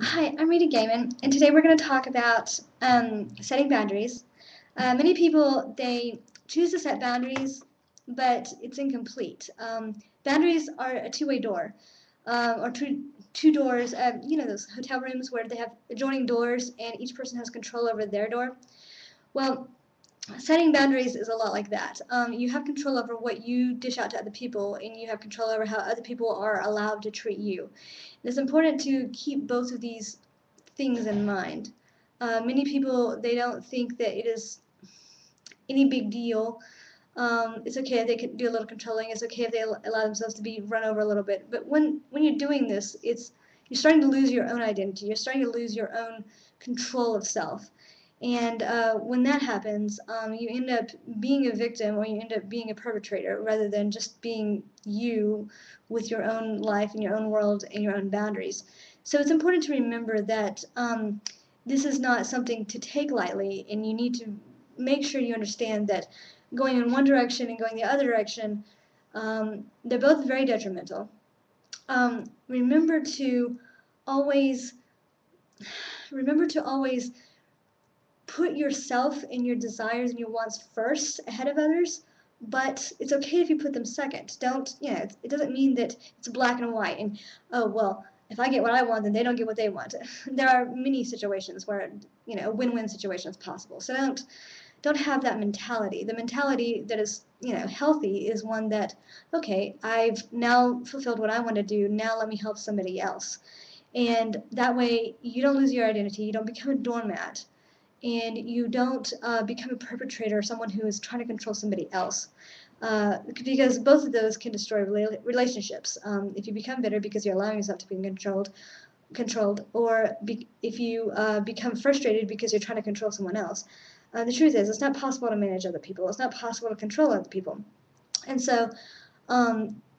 Hi, I'm Rita Gaiman, and today we're going to talk about setting boundaries. Many people, they choose to set boundaries, but it's incomplete. Boundaries are a two-way door, or two doors. Those hotel rooms where they have adjoining doors and each person has control over their door. Well, setting boundaries is a lot like that. You have control over what you dish out to other people, and you have control over how other people are allowed to treat you. It's important to keep both of these things in mind. Many people, they don't think that it is any big deal. It's okay if they can do a little controlling. It's okay if they allow themselves to be run over a little bit. But when you're doing this, you're starting to lose your own identity. You're starting to lose your own control of self. And when that happens, you end up being a victim, or you end up being a perpetrator rather than just being you with your own life and your own world and your own boundaries. So it's important to remember that this is not something to take lightly, and you need to make sure you understand that going in one direction and going the other direction, they're both very detrimental. Remember to always put yourself and your desires and your wants first ahead of others, but it's okay if you put them second. Don't, it doesn't mean that it's black and white and, oh, well, if I get what I want, then they don't get what they want. There are many situations where, a win-win situation is possible. So don't have that mentality. The mentality that is, healthy is one that, okay, I've now fulfilled what I want to do. Now let me help somebody else. And that way you don't lose your identity. You don't become a doormat, and you don't become a perpetrator or someone who is trying to control somebody else. Because both of those can destroy relationships. If you become bitter because you're allowing yourself to be controlled, or if you become frustrated because you're trying to control someone else. The truth is, it's not possible to manage other people. It's not possible to control other people. And so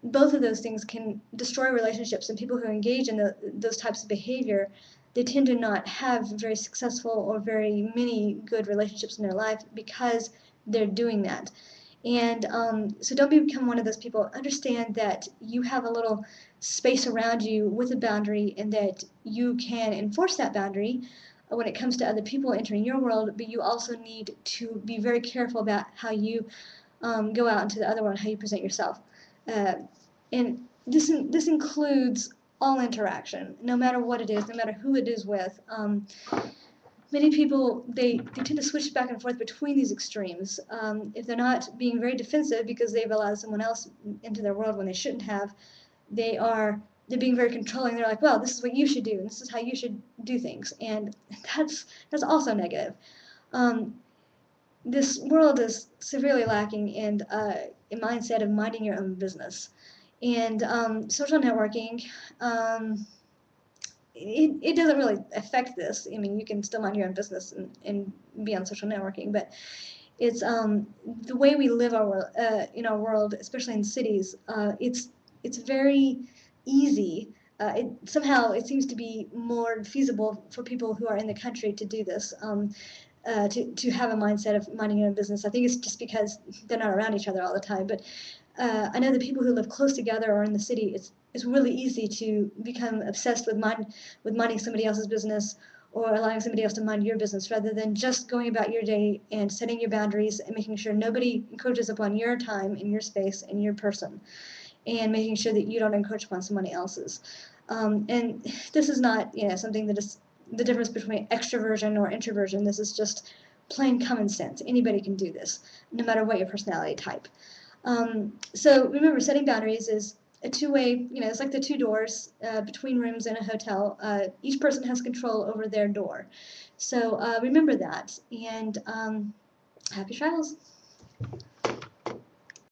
both of those things can destroy relationships, and people who engage in those types of behavior, they tend to not have very successful or very many good relationships in their life because they're doing that. And so don't become one of those people. Understand that you have a little space around you with a boundary, and that you can enforce that boundary when it comes to other people entering your world, but you also need to be very careful about how you go out into the other world, how you present yourself. Uh, and this includes all interaction, no matter what it is, no matter who it is with. Many people, they tend to switch back and forth between these extremes. If they're not being very defensive because they've allowed someone else into their world when they shouldn't have, they're being very controlling. They're like, well, this is what you should do, and this is how you should do things, and that's also negative. Um, this world is severely lacking in a mindset of minding your own business. And social networking, it doesn't really affect this. I mean, you can still mind your own business and be on social networking, but it's the way we live in our world, especially in cities. It's very easy. Somehow it seems to be more feasible for people who are in the country to do this. To have a mindset of minding your own business. I think it's just because they're not around each other all the time. But I know the people who live close together or in the city, it's really easy to become obsessed with minding somebody else's business, or allowing somebody else to mind your business, rather than just going about your day and setting your boundaries and making sure nobody encroaches upon your time and your space and your person, and making sure that you don't encroach upon somebody else's. And this is not, something that is the difference between extroversion or introversion. This is just plain common sense. Anybody can do this, no matter what your personality type. So remember, setting boundaries is a two-way, it's like the two doors between rooms in a hotel. Each person has control over their door. So remember that, and happy travels.